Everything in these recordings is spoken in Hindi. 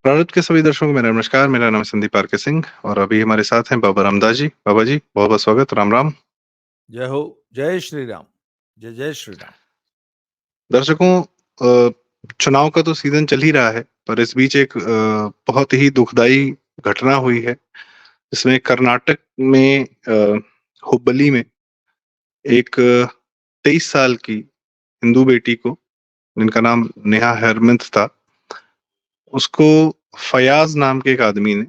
प्रारंभ के सभी दर्शकों को मेरा नमस्कार। मेरा नाम है संदीप आरके सिंह और अभी हमारे साथ हैं बाबा रामदास जी। बाबा जी बहुत बहुत स्वागत। राम राम। जय हो। जय श्री राम। जय जय श्री राम। दर्शकों, चुनाव का तो सीजन चल ही रहा है, पर इस बीच एक बहुत ही दुखदाई घटना हुई है, जिसमें कर्नाटक में हुबली में एक 23 साल की हिंदू बेटी को, जिनका नाम नेहा हरमिंद था, उसको फयाज नाम के एक आदमी ने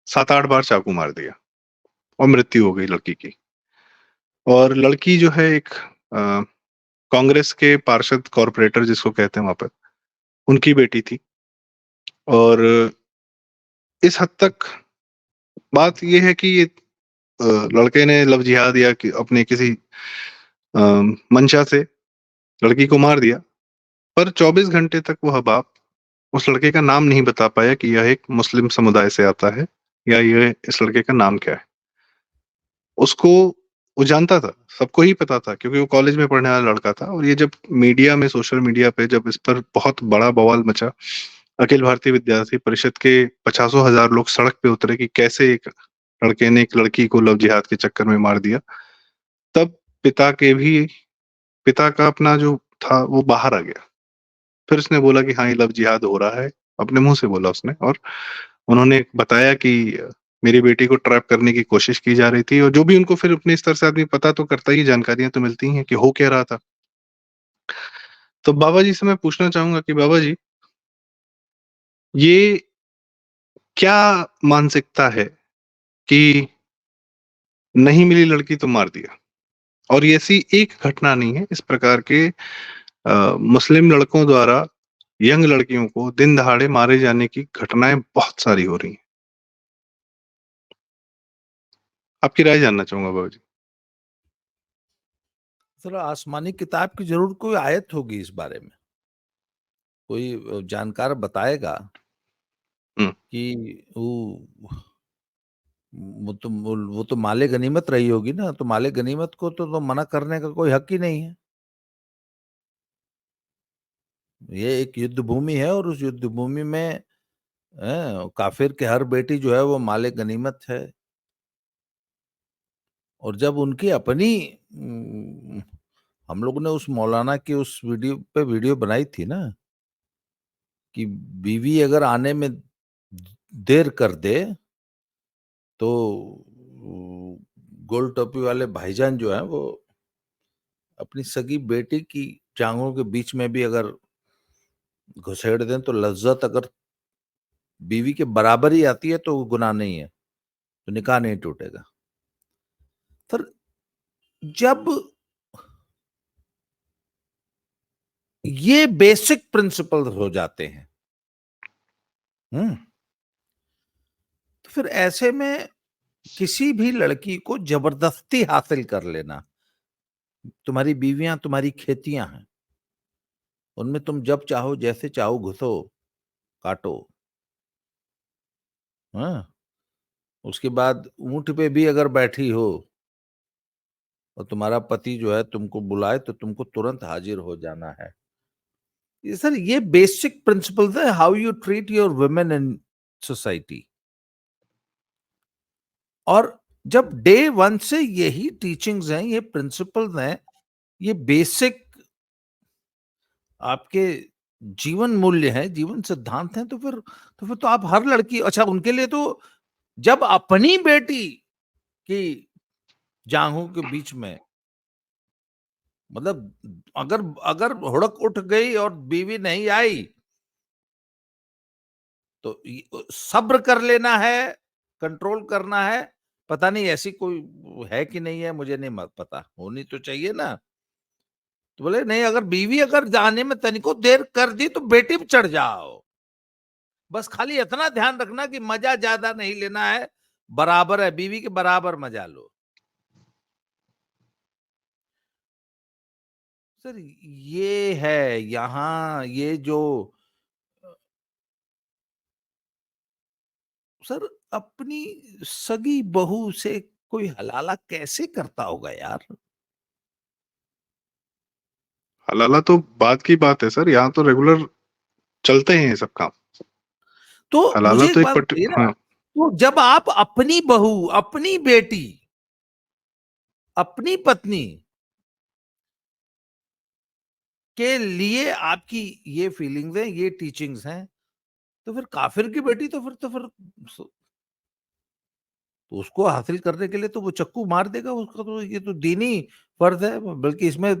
7-8 बार चाकू मार दिया और मृत्यु हो गई लड़की की। और लड़की जो है एक कांग्रेस के पार्षद कॉरपोरेटर जिसको कहते हैं वहां पर, उनकी बेटी थी। और इस हद तक बात यह है कि ये लड़के ने लव जिहाद या कि अपने किसी मंशा से लड़की को मार दिया, पर 24 घंटे तक वह बाप उस लड़के का नाम नहीं बता पाया कि यह एक मुस्लिम समुदाय से आता है या यह इस लड़के का नाम क्या है। उसको वो जानता था, सबको ही पता था, क्योंकि वो कॉलेज में पढ़ने वाला लड़का था। और ये जब मीडिया में, सोशल मीडिया पे जब इस पर बहुत बड़ा बवाल मचा, अखिल भारतीय विद्यार्थी परिषद के 50,000 लोग सड़क पे उतरे कि कैसे एक लड़के ने एक लड़की को लव जिहाद के चक्कर में मार दिया, तब पिता का अपना जो था वो बाहर आ गया। फिर उसने बोला कि हाँ, ये लव जिहाद हो रहा है, अपने मुंह से बोला उसने। और उन्होंने बताया कि मेरी बेटी को ट्रैप करने की कोशिश की जा रही थी, और जो भी उनको फिर अपने स्तर से आदमी पता तो करता ही, जानकारियां तो मिलती ही हैं कि हो क्या रहा था। तो बाबा जी से मैं पूछना चाहूंगा कि बाबा जी, ये क्या मानसिकता है कि नहीं मिली लड़की तो मार दिया। और ये ऐसी एक घटना नहीं है, इस प्रकार के मुस्लिम लड़कों द्वारा यंग लड़कियों को दिन दहाड़े मारे जाने की घटनाएं बहुत सारी हो रही हैं। आपकी राय जानना चाहूंगा बाबा जी। सर, आसमानी किताब की जरूर कोई आयत होगी इस बारे में, कोई जानकार बताएगा हम्म। कि वो तो माले गनीमत रही होगी ना। तो माले गनीमत को तो मना करने का कोई हक ही नहीं है। ये एक युद्ध भूमि है और उस युद्ध भूमि में काफिर के हर बेटी जो है वो माले गनीमत है। और जब उनकी अपनी हम लोग ने उस मौलाना की उस वीडियो बनाई थी ना, कि बीवी अगर आने में देर कर दे तो गोल टोपी वाले भाईजान जो है वो अपनी सगी बेटी की टांगों के बीच में भी अगर घुसेड़ दें तो लज्जत अगर बीवी के बराबर ही आती है तो वो गुनाह नहीं है, तो निकाह नहीं टूटेगा। पर जब ये बेसिक प्रिंसिपल हो जाते हैं, तो फिर ऐसे में किसी भी लड़की को जबरदस्ती हासिल कर लेना, तुम्हारी बीवियां तुम्हारी खेतियां हैं, उनमें तुम जब चाहो जैसे चाहो घुसो काटो। हाँ, उसके बाद ऊंट पे भी अगर बैठी हो और तुम्हारा पति जो है तुमको बुलाए तो तुमको तुरंत हाजिर हो जाना है। ये सर, ये बेसिक प्रिंसिपल्स है how you treat your women in society. और जब डे वन से यही टीचिंग्स हैं, ये प्रिंसिपल्स हैं, ये बेसिक आपके जीवन मूल्य हैं, जीवन सिद्धांत हैं, तो फिर आप हर लड़की, अच्छा उनके लिए तो जब अपनी बेटी की जांघों के बीच में, मतलब अगर अगर हुड़क उठ गई और बीवी नहीं आई तो सब्र कर लेना है, कंट्रोल करना है। पता नहीं ऐसी कोई है कि नहीं है, मुझे नहीं पता, होनी तो चाहिए ना। तो बोले नहीं, अगर बीवी अगर जाने में तनिको देर कर दी तो बेटी पे चढ़ जाओ। बस खाली इतना ध्यान रखना कि मजा ज्यादा नहीं लेना है, बराबर है, बीवी के बराबर मजा लो। सर, ये है यहाँ ये जो सर अपनी सगी बहू से कोई हलाला कैसे करता होगा यार। हलाला तो बात की बात है सर, यहाँ तो रेगुलर चलते हैं ये सब काम। तो हलाला मुझे एक तो एक बात बताइए ना, हाँ। तो जब आप अपनी बहू, अपनी बेटी, अपनी पत्नी के लिए आपकी ये फीलिंग्स हैं, ये टीचिंग्स हैं, तो फिर काफिर की बेटी तो उसको हासिल करने के लिए तो वो चक्कू मार देगा उसका, तो ये तो दीनी फर्ज है। बल्कि इसमें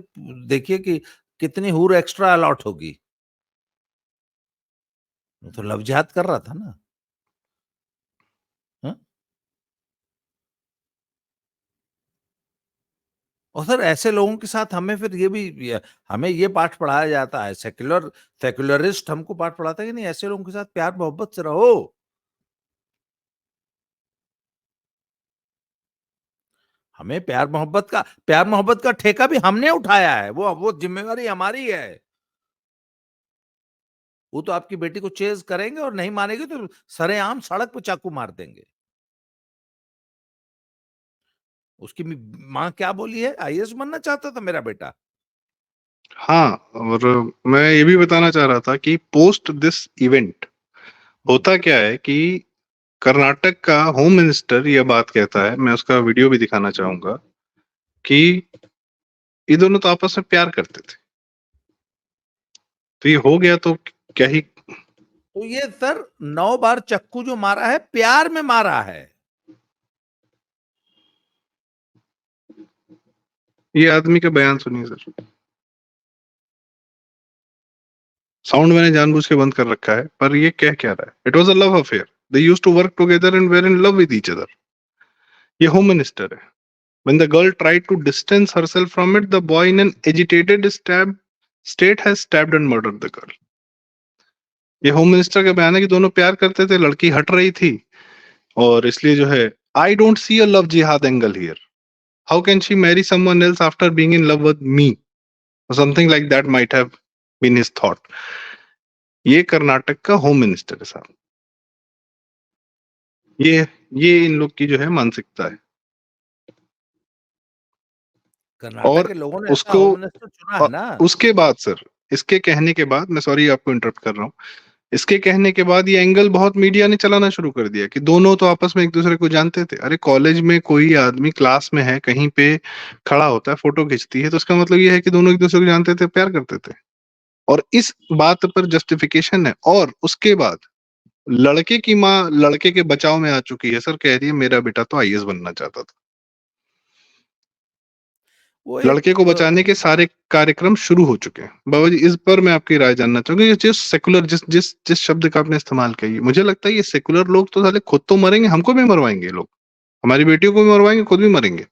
देखिए कि कितनी हूर एक्स्ट्रा अलॉट होगी। वो तो लव जिहाद कर रहा था ना। हाँ? और सर ऐसे लोगों के साथ हमें फिर हमें ये पाठ पढ़ाया जाता है, सेक्युलरिस्ट हमको पाठ पढ़ाता है कि नहीं, ऐसे लोगों के साथ प्यार मोहब्बत से रहो। हमें प्यार मोहब्बत का ठेका भी हमने उठाया है, वो जिम्मेवारी हमारी है। वो तो आपकी बेटी को चेज करेंगे और नहीं मानेगी तो सरेआम सड़क पर चाकू मार देंगे। उसकी माँ क्या बोली है, आईएएस बनना चाहता था मेरा बेटा। हाँ, और मैं ये भी बताना चाह रहा था कि पोस्ट दिस इवेंट होता क्या है कि कर्नाटक का होम मिनिस्टर यह बात कहता है, मैं उसका वीडियो भी दिखाना चाहूंगा, कि ये दोनों तो आपस में प्यार करते थे, तो ये हो गया तो क्या ही। तो ये सर 9 बार चक्कू जो मारा है, प्यार में मारा है। ये आदमी का बयान सुनिए सर। साउंड मैंने जानबूझ के बंद कर रखा है, पर ये कह क्या रहा है? It was a love affair, they used to work together and were in love with each other. ये होम मिनिस्टर है। When the girl tried to distance herself from it, the boy in an agitated state has stabbed and murdered the girl. ये होम मिनिस्टर का बयान है कि दोनों प्यार करते थे, लड़की हट रही थी और इसलिए जो है, I don't see a love jihad angle here, how can she marry someone else after being in love with me, something like that might have been his thought. ये कर्नाटक का होम मिनिस्टर है साहब। ये ये इन लोग की जो है मानसिकता है। कर्नाटक और के लोगों ने ऐसा उसको होम मिनिस्टर चुना है ना। उसके बाद सर, इसके कहने के बाद, मैं सॉरी आपको इंटरप्ट कर रहा हूँ, इसके कहने के बाद ये एंगल बहुत मीडिया ने चलाना शुरू कर दिया कि दोनों तो आपस में एक दूसरे को जानते थे। अरे कॉलेज में कोई आदमी क्लास में है, कहीं पे खड़ा होता है, फोटो खींचती है, तो उसका मतलब ये है कि दोनों एक दूसरे को जानते थे, प्यार करते थे। और इस बात पर जस्टिफिकेशन है। और उसके बाद लड़के की माँ लड़के के बचाव में आ चुकी है सर, कह रही है मेरा बेटा तो आईएएस बनना चाहता था। वो एक लड़के को बचाने के सारे कार्यक्रम शुरू हो चुके हैं। बाबा जी, इस पर मैं आपकी राय जानना चाहूंगा। ये जिस सेकुलर जिस जिस जिस शब्द का आपने इस्तेमाल किया, मुझे लगता है ये सेकुलर लोग तो साले खुद तो मरेंगे, हमको भी मरवाएंगे ये लोग, हमारी बेटियों को भी मरवाएंगे, खुद भी मरेंगे।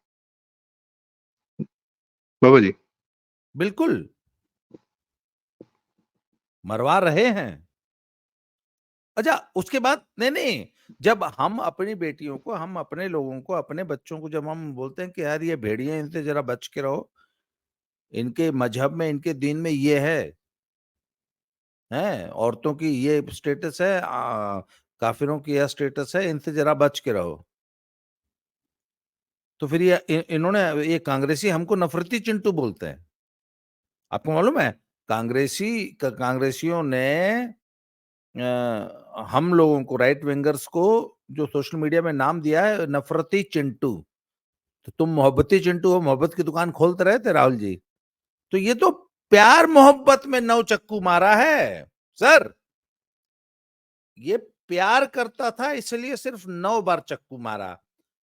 बाबा जी। बिल्कुल मरवा रहे हैं। अच्छा, उसके बाद नहीं नहीं, जब हम अपनी बेटियों को, हम अपने लोगों को, अपने बच्चों को जब हम बोलते हैं कि यार ये भेड़िए, इनसे जरा बच के रहो, इनके मजहब में, इनके दीन में ये है औरतों की ये स्टेटस है, काफिरों की यह स्टेटस है, इनसे जरा बच के रहो। तो फिर इन्होंने, ये कांग्रेसी हमको नफरती चिंटू बोलते हैं। आपको मालूम है, कांग्रेसियों ने हम लोगों को, राइट विंगर्स को, जो सोशल मीडिया में नाम दिया है नफरती चिंटू। तो तुम मोहब्बती चिंटू हो, मोहब्बत की दुकान खोलते रहे थे राहुल जी। तो ये तो प्यार मोहब्बत में 9 चक्कू मारा है सर। ये प्यार करता था इसलिए सिर्फ 9 बार चक्कू मारा।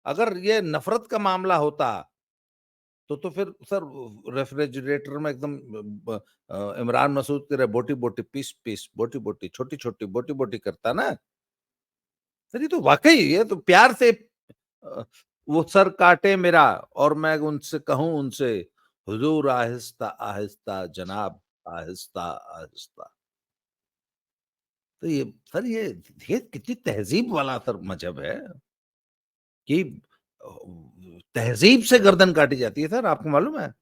अगर ये नफरत का मामला होता तो फिर सर रेफ्रिजरेटर में एकदम इमरान मसूद की तरह बोटी बोटी, पीस पीस, बोटी बोटी, छोटी छोटी, बोटी बोटी करता ना। सर ये तो वाकई, ये तो प्यार से अ, वो सर काटे मेरा और मैं उनसे कहूं, उनसे हुजूर आहिस्ता आहिस्ता जनाब, आहिस्ता आहिस्ता। तो ये सर, ये कितनी तहजीब वाला सर मजहब है कि तहजीब से गर्दन काटी जाती है सर। आपको मालूम है,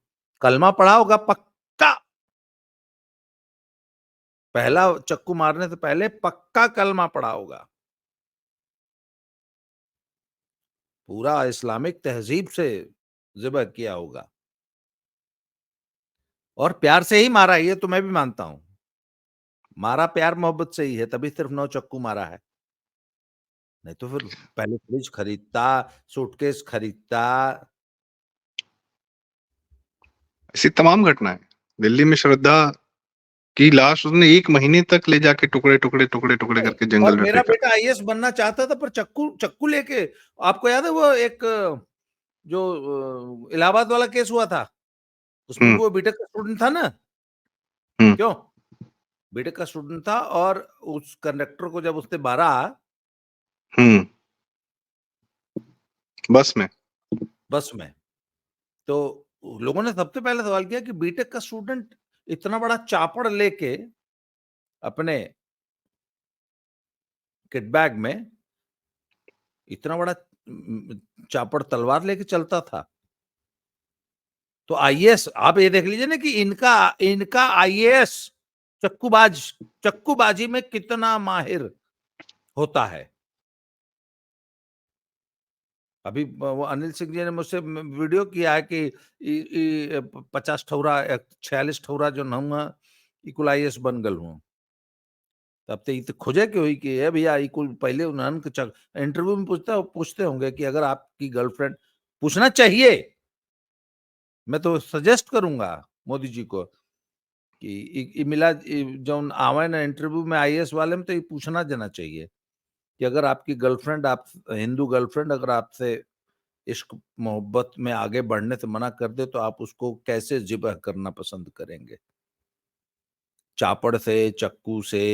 कलमा पढ़ा होगा पक्का, पहला चक्कू मारने से पहले पक्का कलमा पढ़ा होगा। पूरा इस्लामिक तहजीब से ज़िबह किया होगा और प्यार से ही मारा, ये तो मैं भी मानता हूं। मारा प्यार मोहब्बत से ही है, तभी सिर्फ 9 चक्कू मारा है। नहीं तो फिर पहले फ्रिज खरीदता, सूटकेस खरीदता। ऐसी तमाम घटनाएं। दिल्ली में श्रद्धा की लाश उसने 1 महीने तक ले जाके टुकड़े टुकड़े टुकड़े टुकड़े नहीं, करके और जंगल में मेरा फेंका। बेटा आईएएस बनना चाहता था, पर चक्कू चक्कू लेके, आपको याद है वो एक जो इलाहाबाद वाला केस हुआ था, उसमें भी हम्म। वो बीटेक का स्टूडेंट था ना। हम्म। क्यों? बीटेक का स्टूडेंट था, और उस कंडक्टर को जब उसने मारा हम्म। बस में। बस में, तो लोगों ने सबसे पहले सवाल किया कि बीटेक का स्टूडेंट इतना बड़ा चापड़ लेके अपने किट बैग में, इतना बड़ा चापड़ तलवार लेके चलता था। तो आईएएस, आप ये देख लीजिए ना कि इनका इनका आईएएस चक्कूबाजी में कितना माहिर होता है। अभी वो अनिल सिंह जी ने मुझसे वीडियो किया है कि 50 ठौरा 46 ठौरा जो नहुआ इकुल आईएएस बन गल हूँ। तब तो ये खोजे क्यों कि है भैया इकुल पहले उन्होंने इंटरव्यू में पूछते होंगे कि अगर आपकी गर्लफ्रेंड, पूछना चाहिए, मैं तो सजेस्ट करूंगा मोदी जी को कि मिला जो आवे ना इंटरव्यू में आईएएस वाले में, तो ये पूछना देना चाहिए कि अगर आपकी गर्लफ्रेंड, आप हिंदू गर्लफ्रेंड अगर आपसे इश्क मोहब्बत में आगे बढ़ने से मना कर दे, तो आप उसको कैसे जिबह करना पसंद करेंगे? चापड़ से, चक्कू से,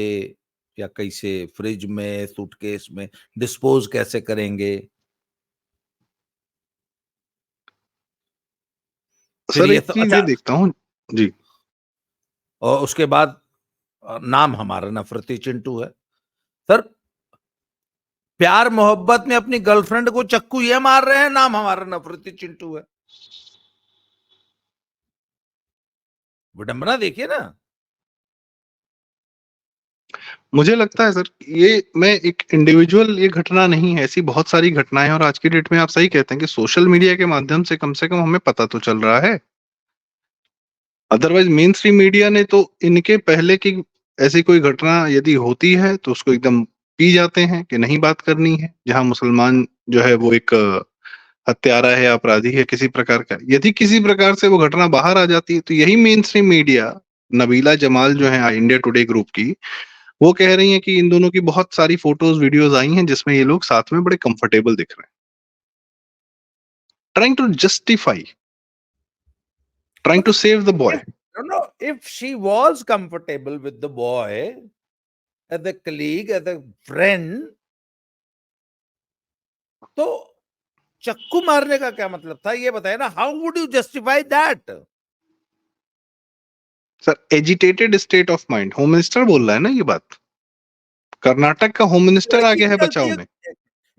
या कैसे फ्रिज में, सूटकेस में डिस्पोज कैसे करेंगे? फिर सर ये एक तो चीज अच्छा, ये देखता हूँ। जी। और उसके बाद नाम हमारा नफरती चिंटू है। सर, प्यार मोहब्बत में अपनी गर्लफ्रेंड को चक्कू ये मार रहे हैं, नाम हमारा नफरती चिंटू है। विडंबना देखिए ना। मुझे लगता है सर, ये मैं एक इंडिविजुअल ये घटना नहीं है, ऐसी बहुत सारी घटनाएं हैं, और आज की डेट में आप सही कहते हैं कि सोशल मीडिया के माध्यम से कम हमें पता तो चल रहा है। अदरवाइज मेन स्ट्रीम मीडिया ने तो इनके पहले की ऐसी कोई घटना यदि होती है तो उसको एकदम पी जाते हैं कि नहीं बात करनी है, जहां मुसलमान जो है वो एक हत्यारा है, अपराधी है किसी प्रकार का। यदि किसी प्रकार से वो घटना बाहर आ जाती है तो यही main stream media, Nabila Jamal जो है इंडिया टुडे ग्रुप की, वो कह रही हैं कि इन दोनों की बहुत सारी फोटोज वीडियोज आई हैं जिसमें ये लोग साथ में बड़े कंफर्टेबल दिख रहे हैं। Trying to justify, trying to save the boy. If, no, if she was comfortable with the boy as a colleague, as a friend, तो चक्कू मारने का क्या मतलब था, ये बताए ना। How would you justify that? Sir agitated state of mind, home minister बोल रहा है ना ये बात। कर्नाटक का होम मिनिस्टर आ लड़की गया की है गलती बचाव है, में।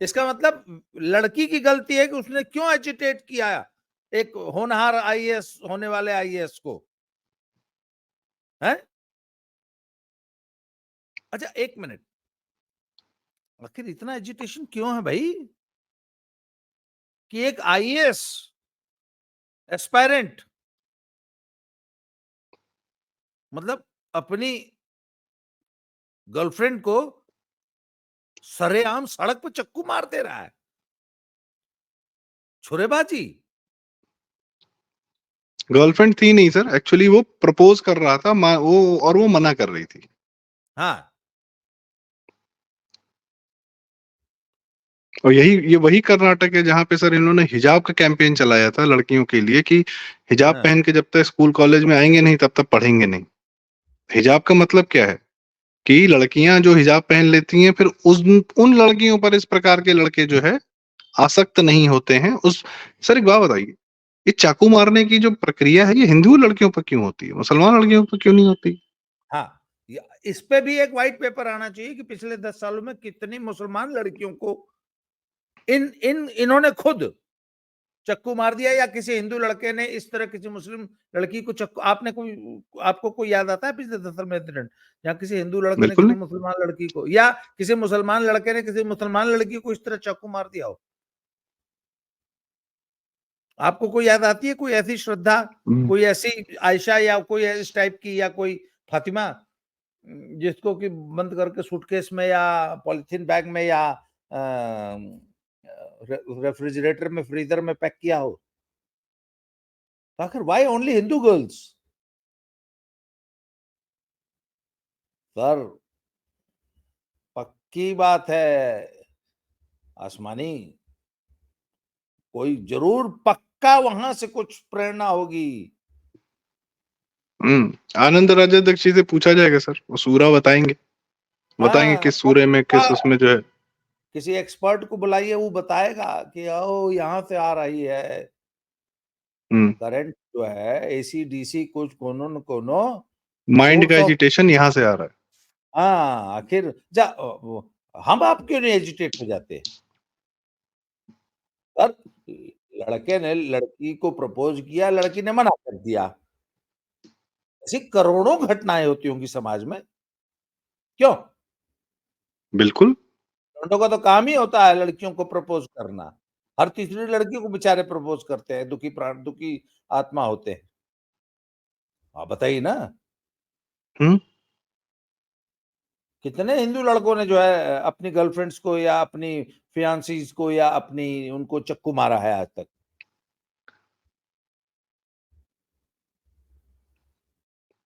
इसका मतलब लड़की की गलती है कि उसने क्यों एजिटेट किया एक होनहार आईएएस होने वाले आईएएस को, है? अच्छा, एक मिनट, आखिर इतना एजिटेशन क्यों है भाई कि एक आईएएस एस्पायरेंट, मतलब अपनी गर्लफ्रेंड को सरेआम सड़क पर चक्कू मार दे रहा है? छुरेबाजी। गर्लफ्रेंड थी नहीं सर, एक्चुअली वो प्रपोज कर रहा था वो, और वो मना कर रही थी। हाँ, और ये वही कर्नाटक है जहां पे सर इन्होंने हिजाब का कैंपेन चलाया था लड़कियों के लिए कि हिजाब हाँ, पहन के जब तक स्कूल कॉलेज में आएंगे नहीं तब तक पढ़ेंगे नहीं। हिजाब का मतलब क्या है कि लड़कियां जो हिजाब पहन लेती हैं फिर उन लड़कियों पर इस प्रकार के लड़के जो है आसक्त नहीं होते हैं। उस सर एक बात बताइए, ये चाकू मारने की जो प्रक्रिया है ये हिंदू लड़कियों पर क्यों होती है, मुसलमान लड़कियों पर क्यों नहीं होती? हाँ, इस पे भी एक व्हाइट पेपर आना चाहिए कि पिछले 10 सालों में कितनी मुसलमान लड़कियों को इन्होंने खुद चक्कू मार दिया, या किसी हिंदू लड़के ने इस तरह किसी मुस्लिम लड़की को चक्कू, आपको कोई याद आता है पिछले 10 साल में इंसिडेंट या किसी हिंदू लड़के ने बिल्कुल किसी नहीं। मुसलमान लड़की को, या किसी मुसलमान लड़के ने किसी मुसलमान लड़की को इस तरह चाकू मार दिया हो? आपको कोई याद आती है कोई ऐसी श्रद्धा, हम्म। कोई ऐसी आयशा, या कोई इस टाइप की, या कोई फातिमा, जिसको कि बंद करके सूटकेस में या पॉलिथीन बैग में या रेफ्रिजरेटर में, फ्रीजर में पैक किया हो। तो आखिर why only Hindu girls? Sir, पक्की बात है आसमानी, कोई जरूर पक्का वहां से कुछ प्रेरणा होगी। आनंद राजाध्यक्ष जी से पूछा जाएगा सर, वो सूरा बताएंगे हाँ, किस सूरे में, किस उसमें जो है। किसी एक्सपर्ट को बुलाइए, वो बताएगा कि ओ यहाँ से आ रही है करंट जो है, एसी डीसी कुछ कोनो न कोनो माइंड का सोर्स ऑफ। एजिटेशन यहाँ से आ रहा है। हाँ, आखिर हम आप क्यों नहीं एजिटेट हो जाते? सर, लड़के ने लड़की को प्रपोज किया, लड़की ने मना कर दिया। ऐसी करोड़ों घटनाएं होती होंगी समाज में, क्यों? बिल्कुल। लड़कों का तो काम ही होता है लड़कियों को प्रपोज करना। हर तीसरी लड़की को बेचारे प्रपोज करते हैं, दुखी प्राण, दुखी आत्मा होते हैं। आप बताइए ना, हम्म कितने हिंदू लड़कों ने जो है अपनी गर्लफ्रेंड्स को या अपनी फियांसीज को या अपनी उनको चक्कू मारा है आज तक?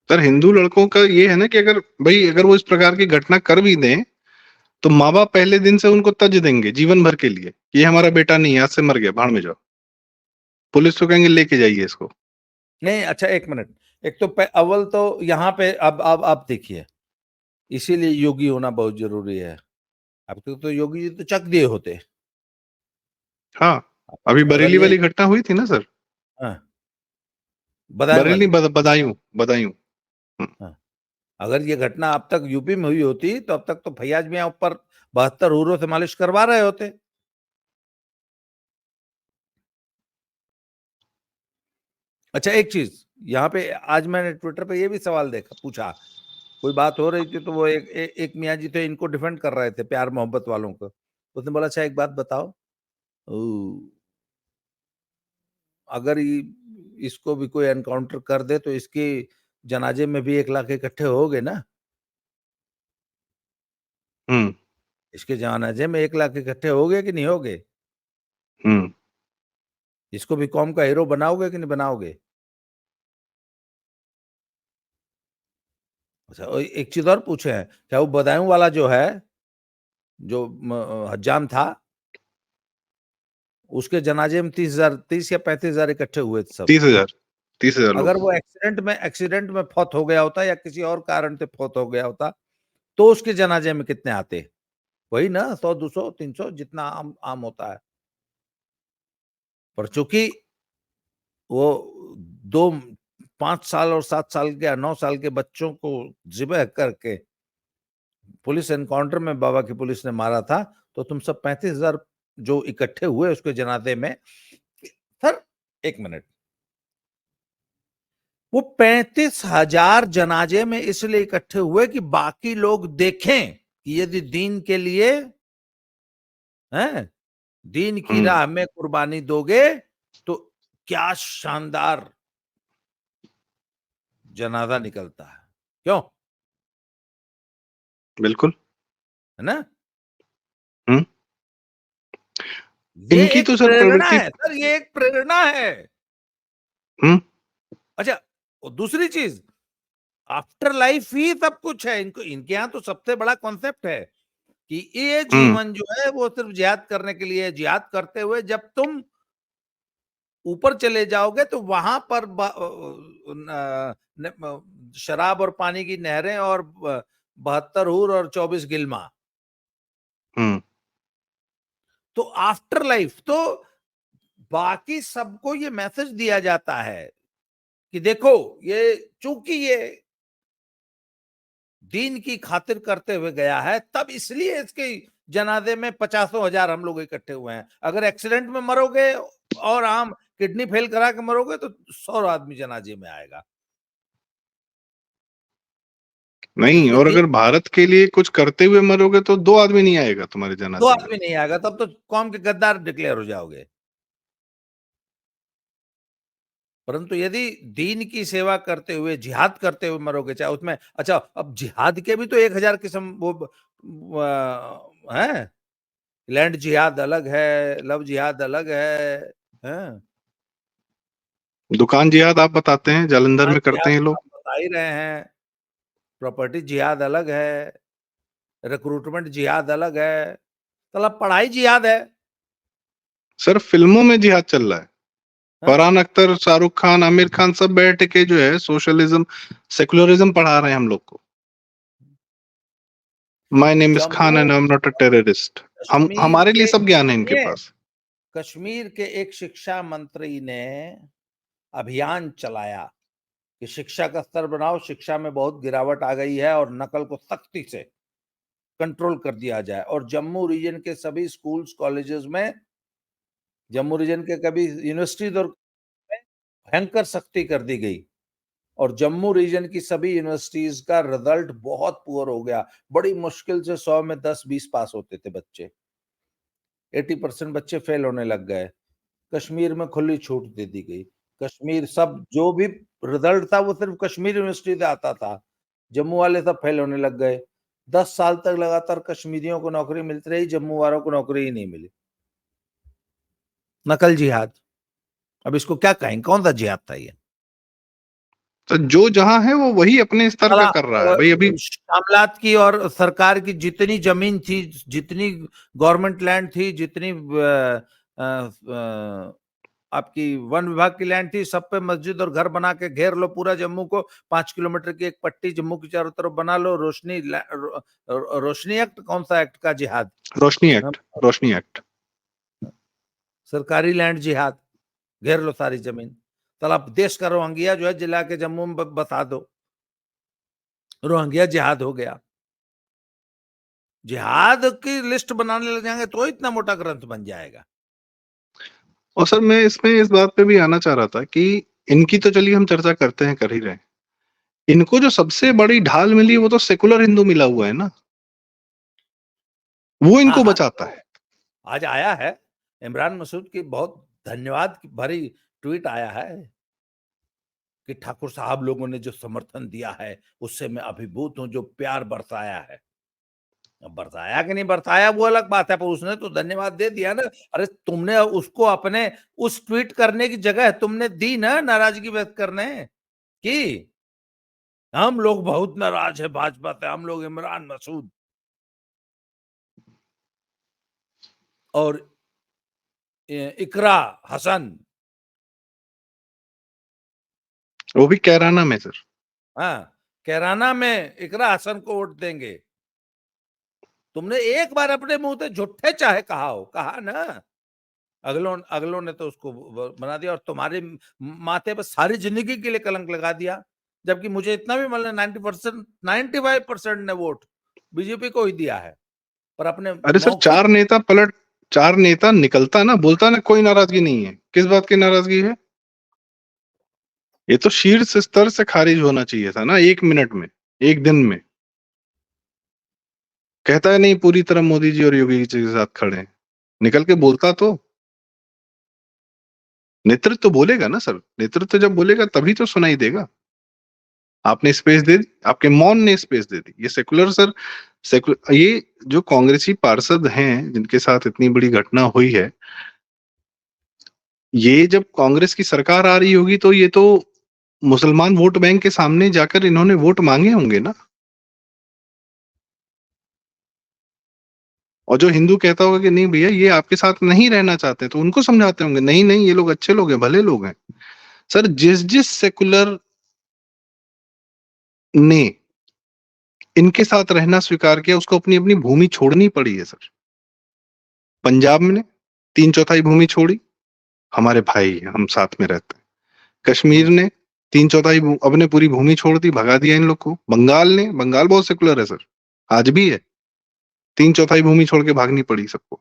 सर, हिंदू लड़कों का ये है ना कि अगर भाई अगर वो इस प्रकार की घटना कर भी दें तो माँ बाप पहले दिन से उनको तज देंगे जीवन भर के लिए, ये हमारा बेटा नहीं है, आज से मर गया, भाड़ में जाओ। पुलिस तो कहेंगे लेके जाइए इसको। नहीं, अच्छा एक मिनट, एक तो अव्वल तो यहाँ पे अब आप देखिए, इसीलिए योगी होना बहुत जरूरी है। अब तो योगी जी तो चक दिए होते। हाँ, अभी अगर बरेली ये, वाली घटना हुई थी ना सर, हाँ, बदायूं बरेली वाली, बदायूं बदायूं। हाँ, अगर ये घटना अब तक यूपी में हुई होती तो अब तक तो फैयाज मियां ऊपर 72 हूरों से मालिश करवा रहे होते। अच्छा एक चीज यहाँ पे, आज मैंने ट्विटर पे ये भी सवाल देखा, पूछा, कोई बात हो रही थी तो वो एक मियाँ जी थे, इनको डिफेंड कर रहे थे, प्यार मोहब्बत वालों को। उसने बोला, अच्छा एक बात बताओ, अगर इसको भी कोई एनकाउंटर कर दे तो इसके जनाजे में भी 1 लाख इकट्ठे होगे ना? हम्म इसके जनाजे में 1 लाख इकट्ठे होगे कि नहीं होगे? हम्म इसको भी कौम का हीरो बनाओगे कि नहीं बनाओगे? अच्छा, और एक चीज और पूछे हैं, क्या वो बदायूं वाला जो है, जो हज्जाम था, उसके जनाजे में 30,000, 30 या 35,000 इकट्ठे हुए थे सब। 30,000 30,000 लोग। अगर वो एक्सीडेंट में फौत हो गया होता या किसी और कारण से फौत हो गया होता तो उसके जनाजे में कितने आते? वही ना, 100, 200, 300, जितना आम आम होता है। पर चूंकि वो 5 साल और 7 साल के या 9 साल के बच्चों को जिबह करके पुलिस एनकाउंटर में बाबा की पुलिस ने मारा था, तो तुम सब 35,000 जो इकट्ठे हुए उसके जनाजे में। सर एक मिनट, वो 35,000 जनाजे में इसलिए इकट्ठे हुए कि बाकी लोग देखें कि यदि दीन के लिए, हैं, दीन की राह में कुर्बानी दोगे तो क्या शानदार जनाजा निकलता है, क्यों? बिल्कुल। है ना? हम्म ये इनकी एक तो सर प्रेरणा प्रवृत्ति। है सर, ये एक प्रेरणा है। हम्म अच्छा, और दूसरी चीज, आफ्टर लाइफ ही सब कुछ है। इनको, इनके यहाँ तो सबसे बड़ा कॉन्सेप्ट है कि ये हम्म जीवन जो है वो सिर्फ जिहाद करने के लिए है। जिहाद करते हुए जब तुम ऊपर चले जाओगे तो वहां पर शराब और पानी की नहरें और 72 हूर और 24 गिलमा। हम्म तो आफ्टर लाइफ तो बाकी सबको ये मैसेज दिया जाता है कि देखो, ये चूंकि ये दीन की खातिर करते हुए गया है, तब इसलिए इसके जनाजे में 50,000 हम लोग इकट्ठे हुए हैं। अगर एक्सीडेंट में मरोगे और आम किडनी फेल करा के मरोगे तो 100 आदमी जनाजे में आएगा। नहीं, ये और दीन, अगर भारत के लिए कुछ करते हुए मरोगे तो 2 आदमी नहीं आएगा तुम्हारे 2 जनाजे में। आदमी नहीं आएगा, तब तो कौम के गद्दार डिक्लेयर हो जाओगे। परंतु यदि दीन की सेवा करते हुए, जिहाद करते हुए मरोगे, चाहे उसमें, अच्छा अब जिहाद के भी तो 1,000 किस्म वो हैं। लैंड जिहाद अलग है, लव जिहाद अलग है, हैं? दुकान जिहाद आप बताते हैं, जालंधर हाँ, में करते जिहाद हैं लोग। आप बता ही रहे हैं, प्रॉपर्टी जिहाद अलग है, रिक्रूटमेंट जिहाद अलग है, मतलब पढ़ाई जिहाद है। सर फिल्मों में जिहाद चल रहा है। हाँ, फरहान अख्तर, शाहरुख खान, आमिर खान सब बैठ के जो है सोशलिज्म, सेकुलरिज्म पढ़ा रहे हैं हम लोग को। My name is Khan Jammu and I am not a terrorist. हम कश्मीर हमारे लिए के सब ज्ञान है इनके सुनिए, पास। कश्मीर के एक शिक्षा मंत्री ने अभियान चलाया कि शिक्षा का स्तर बनाओ, शिक्षा में बहुत गिरावट आ गई है और नकल को सख्ती से कंट्रोल कर दिया जाए। और जम्मू रीजन के सभी स्कूल्स कॉलेजेस में, जम्मू रीजन के कभी यूनिवर्सिटीज और में भयंकर सख्ती कर दी गई और जम्मू रीजन की सभी यूनिवर्सिटीज का रिजल्ट बहुत पुअर हो गया। बड़ी मुश्किल से 100 में 10-20 पास होते थे बच्चे, 80% बच्चे फेल होने लग गए। कश्मीर में खुली छूट दे दी गई। कश्मीर सब जो भी रिजल्ट था वो सिर्फ कश्मीर यूनिवर्सिटी से आता था। जम्मू वाले सब फेल होने लग गए। 10 साल तक लगातार कश्मीरियों को नौकरी मिलती रही, जम्मू वालों को नौकरी ही नहीं मिली। नकल जिहाद। अब इसको क्या कहें, कौन सा जिहाद था ये? तो जो जहां है वो वही अपने स्तर का साला कर रहा है भाई। अभी मामलात की और सरकार की जितनी जमीन थी, जितनी गवर्नमेंट लैंड थी, जितनी आपकी वन विभाग की लैंड थी, सब पे मस्जिद और घर बना के घेर लो पूरा जम्मू को। 5 किलोमीटर की एक पट्टी जम्मू की चारों तरफ बना लो। रोशनी एक्ट, कौन सा एक्ट का जिहाद? रोशनी हम- एक्ट, रोशनी एक्ट। सरकारी लैंड जिहाद, घेर लो सारी जमीन। साला देश का रोहंगिया जो है जिला के जम्मू में बता दो, रोहंगिया जिहाद हो गया। जिहाद की लिस्ट बनाने लग जाएंगे तो इतना मोटा ग्रंथ बन जाएगा। और सर मैं इसमें इस बात पे भी आना चाह रहा था कि इनकी तो चलिए हम चर्चा करते हैं, कर ही रहे हैं। इनको जो सबसे बड़ी ढाल मिली वो तो सेकुलर हिंदू मिला हुआ है ना, वो हाँ इनको हाँ, बचाता तो है। आज आया है इमरान मसूद की बहुत धन्यवाद की भरी ट्वीट आया है कि ठाकुर साहब लोगों ने जो समर्थन दिया है उससे मैं अभिभूत हूं, जो प्यार बरसाया है। अब बरसाया कि नहीं बरसाया वो अलग बात है, पर उसने तो धन्यवाद दे दिया ना। अरे तुमने उसको अपने उस ट्वीट करने की जगह तुमने दी ना नाराजगी व्यक्त करने की। हम लोग बहुत नाराज है भाजपा से, हम लोग इमरान मसूद और इकरा हसन, वो भी कैराना में सर। हाँ, कैराना में इकरा हसन को वोट देंगे। तुमने एक बार अपने मुंह से झूठे चाहे कहा हो, कहा ना। अगलों अगलों ने तो उसको बना दिया और तुम्हारे माथे पर सारी जिंदगी के लिए कलंक लगा दिया। जबकि मुझे इतना भी मालूम 90%, 95% ने वोट बीजेपी को ही दिया है, पर अपने अरे सर मौखिक। चार नेता निकलता ना, बोलता ना कोई नाराजगी नहीं है, किस बात की नाराजगी है? ये तो शीर्ष स्तर से खारिज होना चाहिए था ना, 1 मिनट में, एक दिन में। कहता है नहीं पूरी तरह मोदी जी और योगी जी के साथ खड़े हैं, निकल के बोलता तो। नेतृत्व तो बोलेगा ना सर, नेतृत्व जब बोलेगा तभी तो सुनाई देगा। आपने स्पेस दे दी, आपके मौन ने स्पेस दे दी। ये सेकुलर सर, सेकुलर ये जो कांग्रेसी पार्षद हैं जिनके साथ इतनी बड़ी घटना हुई है, ये जब कांग्रेस की सरकार आ रही होगी तो ये तो मुसलमान वोट बैंक के सामने जाकर इन्होंने वोट मांगे होंगे ना। और जो हिंदू कहता होगा कि नहीं भैया ये आपके साथ नहीं रहना चाहते, तो उनको समझाते होंगे नहीं नहीं ये लोग अच्छे लोग हैं, भले लोग हैं। सर जिस जिस सेकुलर ने इनके साथ रहना स्वीकार किया उसको अपनी अपनी भूमि छोड़नी पड़ी है सर। पंजाब में 3/4 भूमि छोड़ी, हमारे भाई हैं, हम साथ में रहते हैं। कश्मीर ने 3/4 अपने पूरी भूमि छोड़ दी, भगा दिया इन लोग को। बंगाल बहुत सेकुलर है सर, आज भी है। 3/4 भूमि छोड़ के भागनी पड़ी सबको।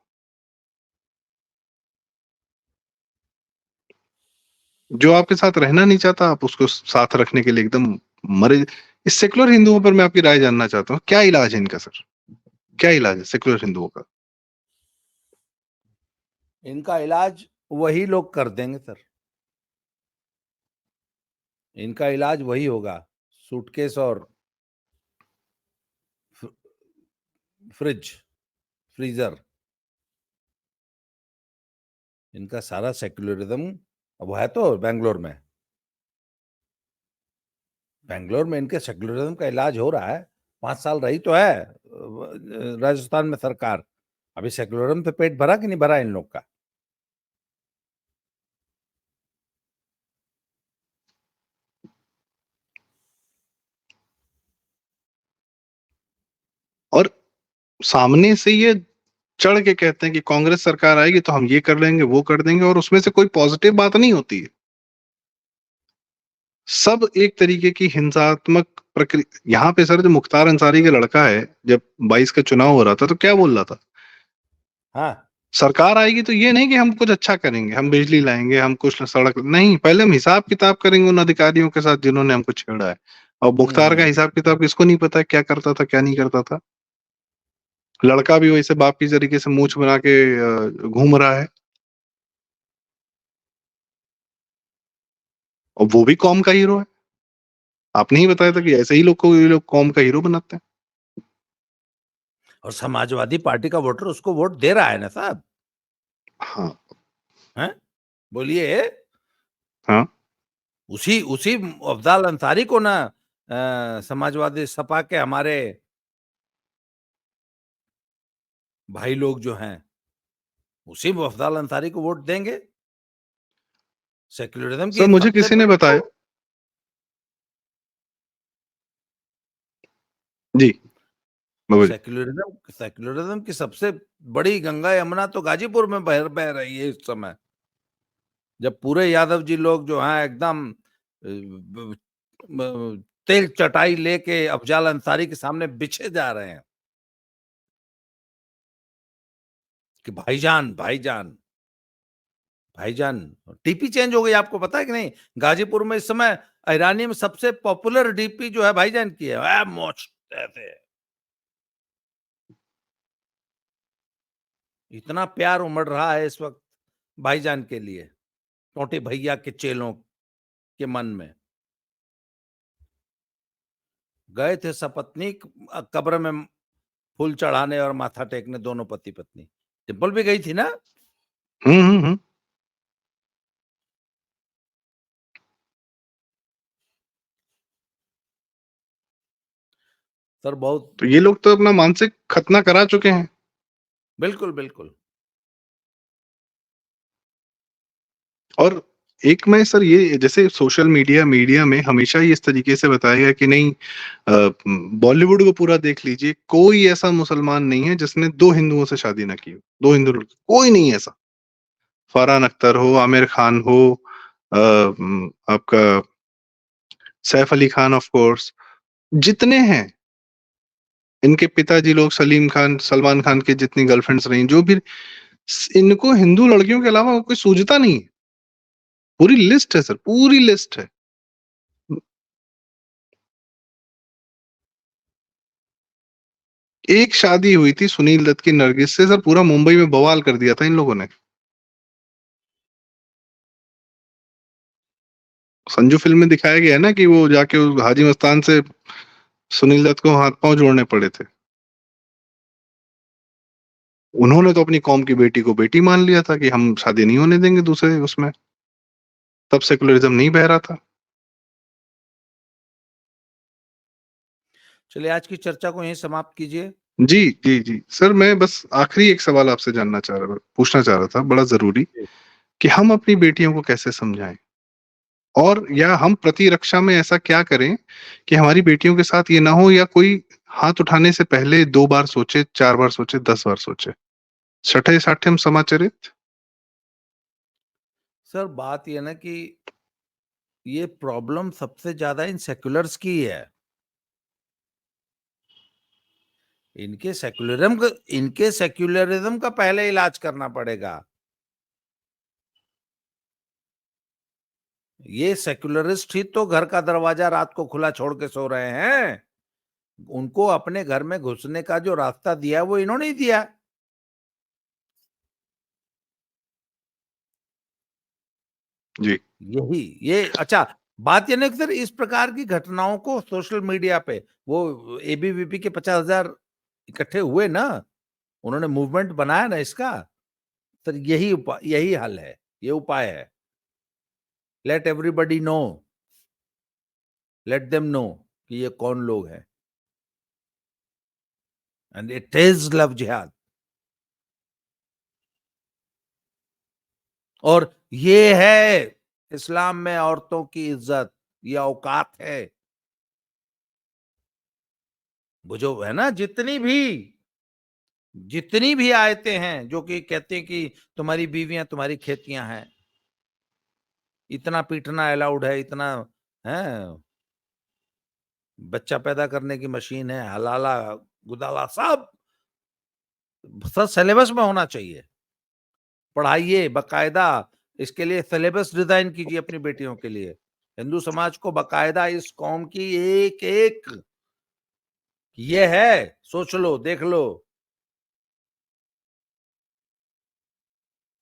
जो आपके साथ रहना नहीं चाहता आप उसको साथ रखने के लिए एकदम मरे। इस सेकुलर हिंदुओं पर मैं आपकी राय जानना चाहता हूँ, क्या इलाज है इनका सर? क्या इलाज है सेकुलर हिंदुओं का? इनका इलाज वही लोग कर देंगे सर, इनका इलाज वही होगा। सूटकेस और फ्रिज, फ्रीजर, इनका सारा सेक्युलरिज्म वो है तो बैंगलोर में इनके सेक्युलरिज्म का इलाज हो रहा है। 5 साल रही तो है राजस्थान में सरकार। अभी सेक्युलरिज्म पे पेट भरा कि नहीं भरा इन लोग का? और सामने से ये चढ़ के कहते हैं कि कांग्रेस सरकार आएगी तो हम ये कर लेंगे, वो कर देंगे, और उसमें से कोई पॉजिटिव बात नहीं होती है। सब एक तरीके की हिंसात्मक प्रक्रिया। यहाँ पे सर जो मुख्तार अंसारी का लड़का है, जब 22 का चुनाव हो रहा था तो क्या बोल रहा था? हाँ, सरकार आएगी तो ये नहीं कि हम कुछ अच्छा करेंगे, हम बिजली लाएंगे, हम कुछ सड़क नहीं, पहले हम हिसाब किताब करेंगे उन अधिकारियों के साथ जिन्होंने हमको छेड़ा है। और मुख्तार का हिसाब किताब किसको नहीं पता है, क्या करता था क्या नहीं करता था। लड़का भी वैसे बाप की तरीके से मूंछ बना के घूम रहा है, और वो भी कौम का हीरो है। आपने ही बताया था कि ऐसे ही लोग को ये लोग कौम का हीरो बनाते हैं। और समाजवादी पार्टी का वोटर उसको वोट दे रहा है ना साहब? हाँ। हैं? बोलिए। हाँ। उसी उसी अफजाल अंसारी को ना समाजवादी सपा के हमारे भाई लोग जो हैं, उसी अफजाल अंसारी को वोट देंगे। सेक्युलरिज्म सर की मुझे सबसे किसी ने बड़ी बताया। जी, बोलिए। सेक्युलरिज्म सेक्युलरिज्म की सबसे बड़ी गंगा यमुना तो गाजीपुर में बह रही है इस समय। जब पूरे यादव जी लोग जो हैं एकदम तेल चटाई लेके अफजाल अंसारी के सामने बिछे जा रहे हैं कि भाईजान भाईजान भाईजान। टीपी चेंज हो गई, आपको पता है कि नहीं? गाजीपुर में इस समय ईरानी में सबसे पॉपुलर डीपी जो है भाईजान की है। मोच ऐसे इतना प्यार उमड़ रहा है इस वक्त भाईजान के लिए, टोटे भैया के चेलों के मन में। गए थे सपत्नीक कब्र में फूल चढ़ाने और माथा टेकने, दोनों पति पत्नी। डिम्पल भी गई थी ना? हम्म। सर बहुत तो ये लोग तो अपना मानसिक खतना करा चुके हैं। बिल्कुल बिल्कुल। और एक में सर ये जैसे सोशल मीडिया में हमेशा ही इस तरीके से बताया गया कि नहीं, बॉलीवुड को पूरा देख लीजिए, कोई ऐसा मुसलमान नहीं है जिसने दो हिंदुओं से शादी ना की हो। दो हिंदू लड़के कोई नहीं है ऐसा। फरहान अख्तर हो, आमिर खान हो, आपका सैफ अली खान ऑफ कोर्स, जितने हैं इनके पिताजी लोग, सलीम खान, सलमान खान के जितनी गर्लफ्रेंड्स रही, जो भी, इनको हिंदू लड़कियों के अलावा कोई सूझता नहीं है। पूरी लिस्ट है सर, पूरी लिस्ट है। एक शादी हुई थी सुनील दत्त की नरगिस से, सर पूरा मुंबई में बवाल कर दिया था इन लोगों ने। संजू फिल्म में दिखाया गया है ना कि वो जाके उस हाजी मस्तान से सुनील दत्त को हाथ पांव जोड़ने पड़े थे। उन्होंने तो अपनी कौम की बेटी को बेटी मान लिया था कि हम शादी नहीं होने देंगे दूसरे उसमें। तब सेकुलरिज्म नहीं बह रहा था। चलिए आज की चर्चा को यहीं समाप्त कीजिए। जी जी जी सर, मैं बस आखिरी एक सवाल आपसे पूछना चाह रहा था, बड़ा जरूरी, कि हम अपनी बेटियों को कैसे समझाएं, और या हम प्रतिरक्षा में ऐसा क्या करें कि हमारी बेटियों के साथ ये ना हो, या कोई हाथ उठाने से पहले 2 बार सोचे, 4 बार सोचे, 10 बार सोचे। छठे साठ्यम समाचरित। सर बात यह ना कि ये प्रॉब्लम सबसे ज्यादा इन सेक्युलर्स की है। इनके सेक्युलरिज्म का पहले इलाज करना पड़ेगा। ये सेक्युलरिस्ट ही तो घर का दरवाजा रात को खुला छोड़ के सो रहे हैं। उनको अपने घर में घुसने का जो रास्ता दिया वो इन्होंने ही दिया। जी यही ये अच्छा, बात ये नहीं कि सर इस प्रकार की घटनाओं को सोशल मीडिया पे वो एबीवीपी के 50,000 इकट्ठे हुए ना, उन्होंने मूवमेंट बनाया ना इसका, तो यही हल है, ये उपाय है। Let everybody know, let them know कि ये कौन लोग हैं, एंड इट इज लव जिहाद। और ये है इस्लाम में औरतों की इज्जत, ये औकात है। वो जो है ना, जितनी भी आयतें हैं जो कि कहते हैं कि तुम्हारी बीवियां तुम्हारी खेतियां हैं, इतना पीटना अलाउड है, इतना है, बच्चा पैदा करने की मशीन है, हलाला गुदाला सब सिलेबस में होना चाहिए। पढ़ाइए बकायदा, इसके लिए सिलेबस डिजाइन कीजिए अपनी बेटियों के लिए। हिंदू समाज को बकायदा इस कौम की एक एक ये है, सोच लो, देख लो।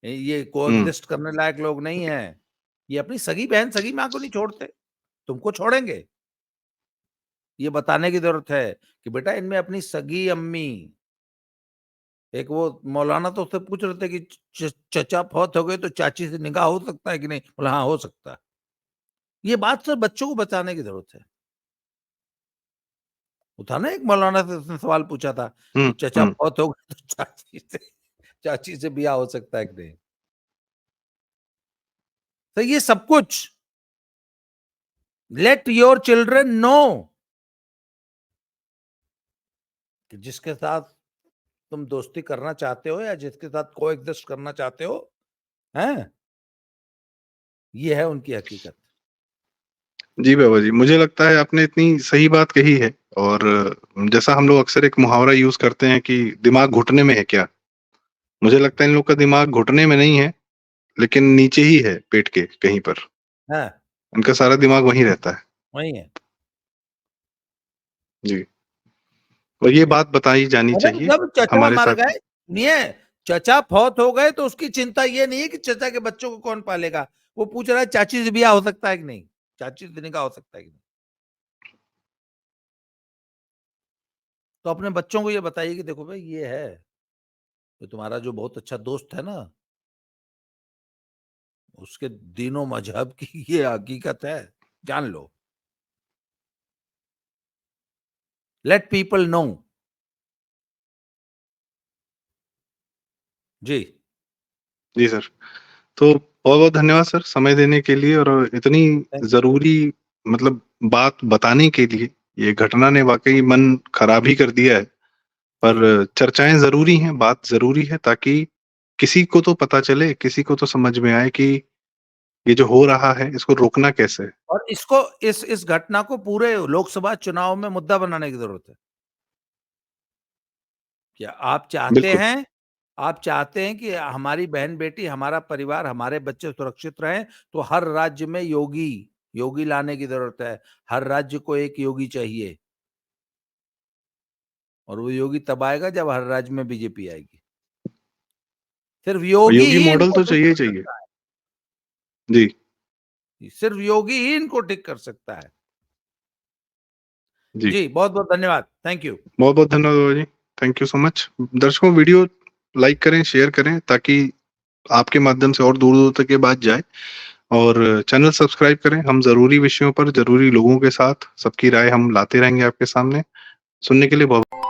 ये कोएग्जिस्ट करने लायक लोग नहीं है। ये अपनी सगी बहन सगी मां को नहीं छोड़ते, तुमको छोड़ेंगे। ये बताने की जरूरत है कि बेटा इनमें अपनी सगी अम्मी, एक वो मौलाना तो उससे पूछ रहे थे कि चचा फौत हो गए तो चाची से निकाह हो सकता है कि नहीं, बोला हाँ हो सकता है। ये बात सिर्फ बच्चों को बताने की जरूरत है। था ना, एक मौलाना से उसने सवाल पूछा था कि चचा फौत हो गए तो चाची से ब्याह हो सकता है कि नहीं। तो ये सब कुछ लेट योर चिल्ड्रन नो कि जिसके साथ तुम दोस्ती करना चाहते हो या जिसके साथ कोएग्जिस्ट करना चाहते हो, हैं, ये है उनकी हकीकत। जी बाबा जी, मुझे लगता है आपने इतनी सही बात कही है। और जैसा हम लोग अक्सर एक मुहावरा यूज करते हैं कि दिमाग घुटने में है क्या, मुझे लगता है इन लोग का दिमाग घुटने में नहीं है, लेकिन नीचे ही है, पेट के कहीं पर। हाँ, उनका सारा दिमाग वहीं रहता है। वही है जी, और ये बात बताई जानी अरे चाहिए जब चचा हमारे मर साथ। गए, सुनिए, चचा फौत हो गए तो उसकी चिंता ये नहीं है कि चचा के बच्चों को कौन पालेगा, वो पूछ रहा है चाची से ब्याह हो सकता है कि नहीं, चाची से निकाह हो सकता है कि नहीं। तो अपने बच्चों को ये बताइए कि देखो भाई ये है, तो तुम्हारा जो बहुत अच्छा दोस्त है ना, उसके दीनों मजहब की ये हकीकत है, जान लो। Let people know. जी जी सर, तो बहुत बहुत धन्यवाद सर समय देने के लिए और इतनी जरूरी मतलब बात बताने के लिए। ये घटना ने वाकई मन खराब ही कर दिया है, पर चर्चाएं जरूरी हैं, बात जरूरी है, ताकि किसी को तो पता चले, किसी को तो समझ में आए कि ये जो हो रहा है इसको रोकना कैसे है। और इसको इस घटना को पूरे लोकसभा चुनाव में मुद्दा बनाने की जरूरत है। क्या बिल्कुल। आप चाहते हैं कि हमारी बहन बेटी, हमारा परिवार, हमारे बच्चे सुरक्षित रहें, तो हर राज्य में योगी लाने की जरूरत है। हर राज्य को एक योगी चाहिए, और वो योगी तब आएगा जब हर राज्य में बीजेपी आएगी। सिर्फ योगी योगी ही मॉडल इनको तो ठीक चाहिए कर चाहिए। सकता जी है, सिर्फ योगी ही इनको ठीक कर सकता है। जी, जी बहुत बहुत धन्यवाद, थैंक यू। बहुत बहुत धन्यवाद बाबा जी, थैंक यू सो मच। दर्शकों, वीडियो लाइक करें, शेयर करें, ताकि आपके माध्यम से और दूर दूर तक ये बात जाए। और चैनल सब्सक्राइब करें। हम जरूरी विषयों पर जरूरी लोगों के साथ सबकी राय हम लाते रहेंगे आपके सामने। सुनने के लिए बहुत